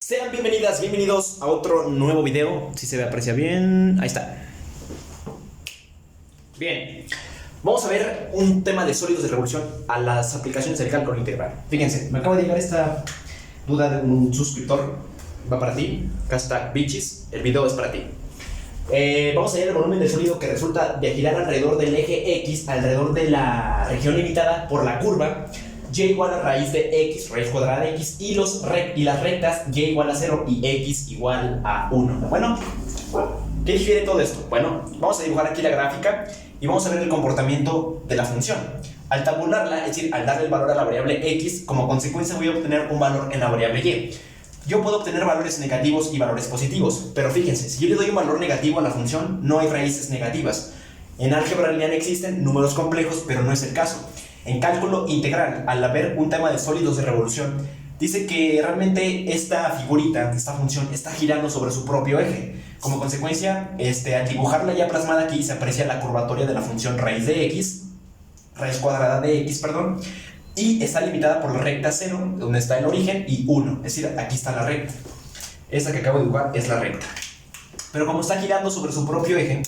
Sean bienvenidas, bienvenidos a otro nuevo video. Si se ve, aprecia bien. Ahí está. Bien. Vamos a ver un tema de sólidos de revolución a las aplicaciones del cálculo integral. Fíjense, me acaba de llegar esta duda de un suscriptor. Va para ti. Hashtag bitches. El video es para ti. Vamos a ver el volumen del sólido que resulta de girar alrededor del eje X, alrededor de la región limitada por la curva y igual a raíz de x, raíz cuadrada de x, y las rectas y igual a 0 y x igual a 1. Bueno, ¿qué difiere todo esto? Bueno, vamos a dibujar aquí la gráfica y vamos a ver el comportamiento de la función. Al tabularla, es decir, al darle el valor a la variable x, como consecuencia voy a obtener un valor en la variable y. Yo puedo obtener valores negativos y valores positivos, pero fíjense, si yo le doy un valor negativo a la función, no hay raíces negativas. En álgebra lineal existen números complejos, pero no es el caso. En cálculo integral, al haber un tema de sólidos de revolución, dice que realmente esta figurita, esta función, está girando sobre su propio eje. Como consecuencia, al dibujarla ya plasmada aquí, se aprecia la curvatoria de la función raíz cuadrada de x, perdón, y está limitada por la recta 0, donde está el origen, y 1, es decir, aquí está la recta. Esta que acabo de dibujar es la recta. Pero como está girando sobre su propio eje,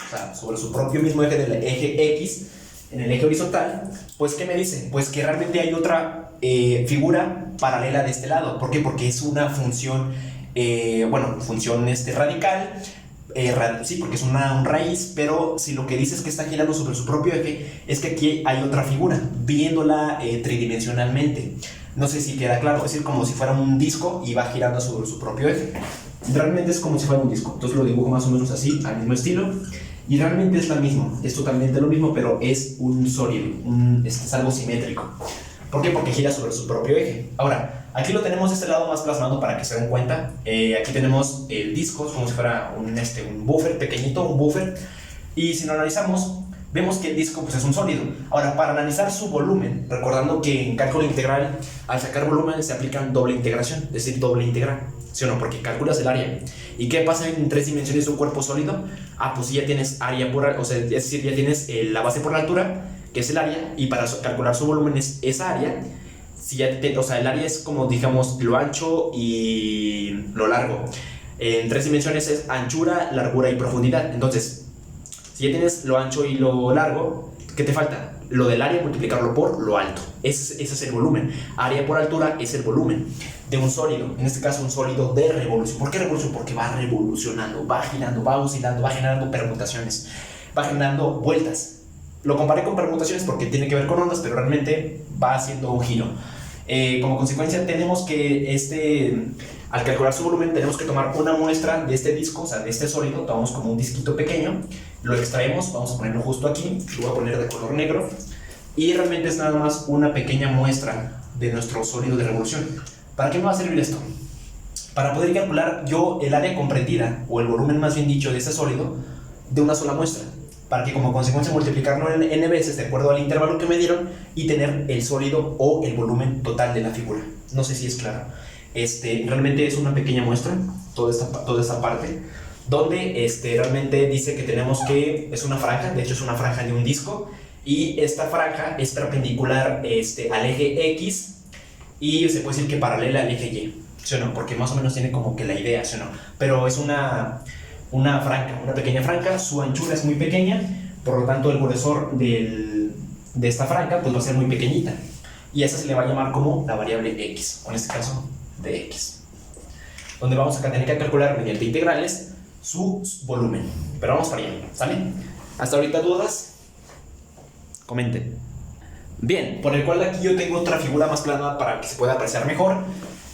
o sea, sobre su propio mismo eje del eje x, en el eje horizontal, pues ¿qué me dice? Pues que realmente hay otra figura paralela de este lado. ¿Por qué? Porque es una función, función radical, sí, porque es una raíz, pero si lo que dice es que está girando sobre su propio eje, es que aquí hay otra figura, viéndola tridimensionalmente. No sé si queda claro, es decir, como si fuera un disco y va girando sobre su propio eje. Realmente es como si fuera un disco, entonces lo dibujo más o menos así, al mismo estilo. Y realmente es lo mismo, es totalmente lo mismo, pero es un sólido, es algo simétrico. ¿Por qué? Porque gira sobre su propio eje. Ahora, aquí lo tenemos de este lado más plasmado para que se den cuenta. Aquí tenemos el disco, como si fuera un buffer pequeñito, un buffer. Y si lo analizamos, vemos que el disco pues, es un sólido. Ahora, para analizar su volumen, recordando que en cálculo integral, al sacar volumen se aplican doble integración, es decir, doble integral. ¿Sí o no? Porque calculas el área. ¿Y qué pasa en 3 dimensiones de un cuerpo sólido? Pues ya tienes área es decir, ya tienes la base por la altura, que es el área, y para calcular su volumen es esa área. Si ya el área es como, digamos, lo ancho y lo largo. En 3 dimensiones es anchura, largura y profundidad. Entonces, si ya tienes lo ancho y lo largo, ¿qué te falta? Lo del área, multiplicarlo por lo alto. Ese es el volumen. Área por altura es el volumen de un sólido, en este caso un sólido de revolución. ¿Por qué revolución? Porque va revolucionando, va girando, va oscilando, va generando permutaciones, va generando vueltas. Lo comparé con permutaciones porque tiene que ver con ondas, pero realmente va haciendo un giro. Como consecuencia tenemos que al calcular su volumen tenemos que tomar una muestra de este disco, o sea de este sólido. Tomamos como un disquito pequeño, lo extraemos, vamos a ponerlo justo aquí, lo voy a poner de color negro, y realmente es nada más una pequeña muestra de nuestro sólido de revolución. ¿Para qué me va a servir esto? Para poder calcular yo el área comprendida, o el volumen más bien dicho, de este sólido, de una sola muestra, para que como consecuencia multiplicarlo en n veces de acuerdo al intervalo que me dieron y tener el sólido o el volumen total de la figura. No sé si es claro. Realmente es una pequeña muestra, toda esta parte, donde realmente dice que tenemos que, es una franja, de hecho es una franja de un disco, y esta franja es perpendicular al eje X, y se puede decir que paralela al eje Y, ¿sí o no? Porque más o menos tiene como que la idea, ¿sí o no? Pero es una franja, una pequeña franja, su anchura es muy pequeña, por lo tanto el gruesor de esta franja pues va a ser muy pequeñita, y a esa se le va a llamar como la variable x, o en este caso de x, donde vamos a tener que calcular mediante integrales su volumen. Pero vamos para allá, ¿sale? ¿Hasta ahorita dudas? Comenten. Bien, por el cual aquí yo tengo otra figura más plana para que se pueda apreciar mejor.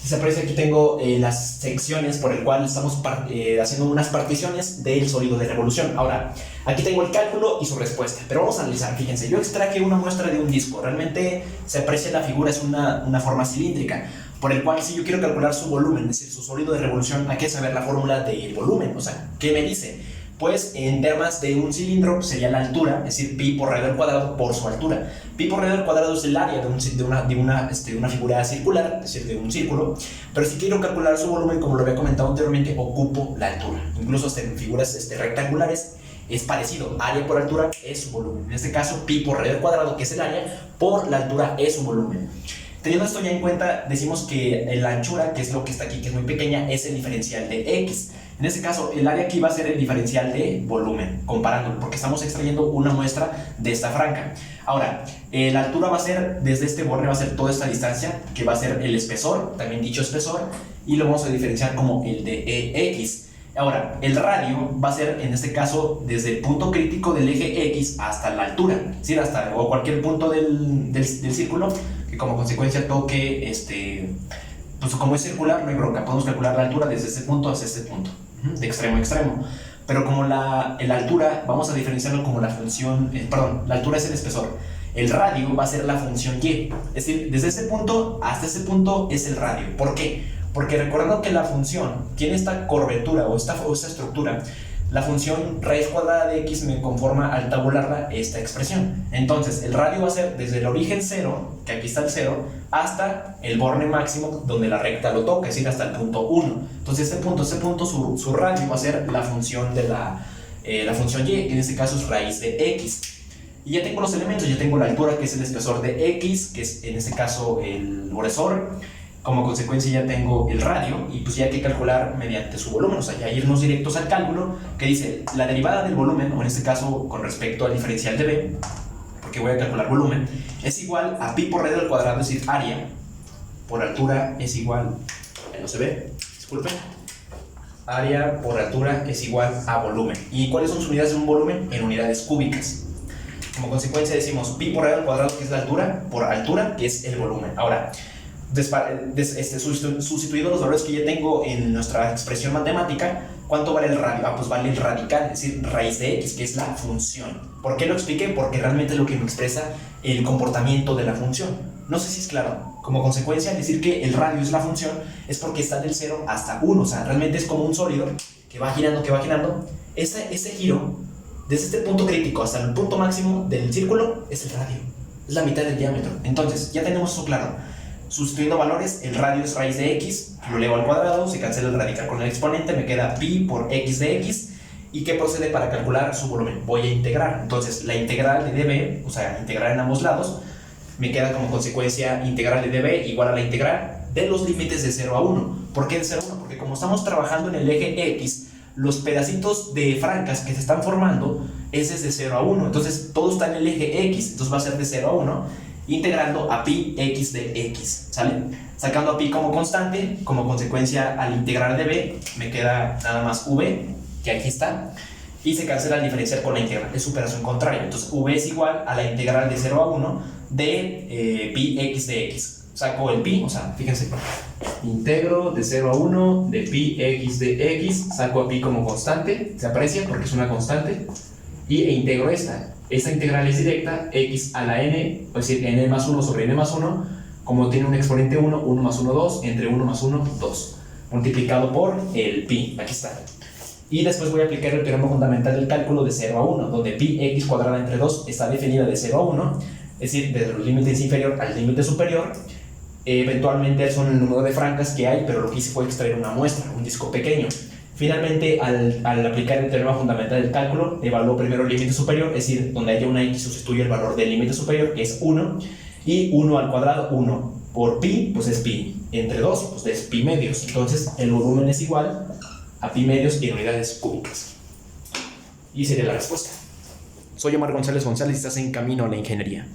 Si se aprecia, aquí tengo las secciones por el cual estamos haciendo unas particiones del sólido de revolución. Ahora, aquí tengo el cálculo y su respuesta, pero vamos a analizar. Fíjense, yo extraje una muestra de un disco. Realmente se aprecia la figura, es una forma cilíndrica, por el cual si yo quiero calcular su volumen, es decir, su sólido de revolución, hay que saber la fórmula del volumen. O sea, ¿qué me dice? Pues en temas de un cilindro sería la altura, es decir, pi por radio al cuadrado por su altura. Pi por radio al cuadrado es el área de una figura circular, es decir, de un círculo. Pero si quiero calcular su volumen, como lo había comentado anteriormente, ocupo la altura. Incluso hasta en figuras rectangulares es parecido. Área por altura es su volumen. En este caso, pi por radio al cuadrado, que es el área, por la altura es su volumen. Teniendo esto ya en cuenta, decimos que la anchura, que es lo que está aquí, que es muy pequeña, es el diferencial de X. En este caso, el área aquí va a ser el diferencial de volumen, comparándolo, porque estamos extrayendo una muestra de esta franja. Ahora, la altura va a ser, desde este borde va a ser toda esta distancia, que va a ser el espesor, también dicho espesor, y lo vamos a diferenciar como el de EX. Ahora, el radio va a ser, en este caso, desde el punto crítico del eje X hasta la altura, es decir, hasta o cualquier punto del círculo, que como consecuencia toque, pues como es circular, no hay bronca, podemos calcular la altura desde este punto hasta este punto, de extremo a extremo. Pero como la altura, vamos a diferenciarlo como la función, la altura es el espesor. El radio va a ser la función Y, es decir, desde este punto hasta este punto es el radio. ¿Por qué? Porque recordando que la función tiene esta curvatura o esta estructura, la función raíz cuadrada de x me conforma al tabularla esta expresión. Entonces, el radio va a ser desde el origen 0, que aquí está el 0, hasta el borde máximo donde la recta lo toca, es decir, hasta el punto 1. Entonces, este punto su radio va a ser la función de la función y, que en este caso es raíz de x. Y ya tengo los elementos, ya tengo la altura, que es el espesor de x, que es en este caso el gruesor. Como consecuencia ya tengo el radio y pues ya hay que calcular mediante su volumen, o sea, ya irnos directos al cálculo que dice la derivada del volumen, o en este caso con respecto al diferencial de B, porque voy a calcular volumen, es igual a pi por radio al cuadrado, es decir, área por altura es igual, no se ve, disculpen, área por altura es igual a volumen. ¿Y cuáles son sus unidades de un volumen? En unidades cúbicas. Como consecuencia decimos pi por radio al cuadrado, que es la altura, por altura, que es el volumen. Ahora, sustituido los valores que ya tengo en nuestra expresión matemática, ¿cuánto vale el radio? Pues vale el radical, es decir, raíz de x, que es la función. ¿Por qué lo expliqué? Porque realmente es lo que me expresa el comportamiento de la función. No sé si es claro. Como consecuencia, decir que el radio es la función es porque está del 0 hasta 1, o sea, realmente es como un sólido que va girando, Ese giro, desde este punto crítico hasta el punto máximo del círculo, es el radio, es la mitad del diámetro. Entonces, ya tenemos eso claro. Sustituyendo valores, el radio es raíz de x, lo elevo al cuadrado, se cancela el radical con el exponente, me queda pi por x de x. ¿Y qué procede para calcular su volumen? Voy a integrar. Entonces, la integral de db, o sea, integrar en ambos lados, me queda como consecuencia integral de db igual a la integral de los límites de 0 a 1. ¿Por qué de 0 a 1? Porque como estamos trabajando en el eje x, los pedacitos de francas que se están formando es desde 0 a 1. Entonces, todo está en el eje x, entonces va a ser de 0 a 1. Integrando a pi x de x, ¿sale? Sacando a pi como constante, como consecuencia al integrar de b, me queda nada más v, que aquí está, y se cancela el diferencial con la integral, es superación contraria. Entonces v es igual a la integral de 0 a 1 de pi x de x. Saco el pi, o sea, fíjense, integro de 0 a 1 de pi x de x, saco a pi como constante, se aprecia porque es una constante, e integro esta. Esta integral es directa, x a la n, es decir, n más 1 sobre n más 1, como tiene un exponente 1, 1 más 1, 2, entre 1 más 1, 2, multiplicado por el pi, aquí está. Y después voy a aplicar el teorema fundamental del cálculo de 0 a 1, donde pi x cuadrada entre 2 está definida de 0 a 1, es decir, desde los límites inferior al límite superior. Eventualmente son el número de francas que hay, pero lo que hice fue extraer una muestra, un disco pequeño. Finalmente, al aplicar el teorema fundamental del cálculo, evalúo primero el límite superior, es decir, donde haya una x sustituye el valor del límite superior, que es 1, y 1 al cuadrado, 1 por pi, pues es pi, entre 2, pues es pi medios. Entonces, el volumen es igual a pi medios en unidades cúbicas. Y sería la respuesta. Soy Omar González y estás en Camino a la Ingeniería.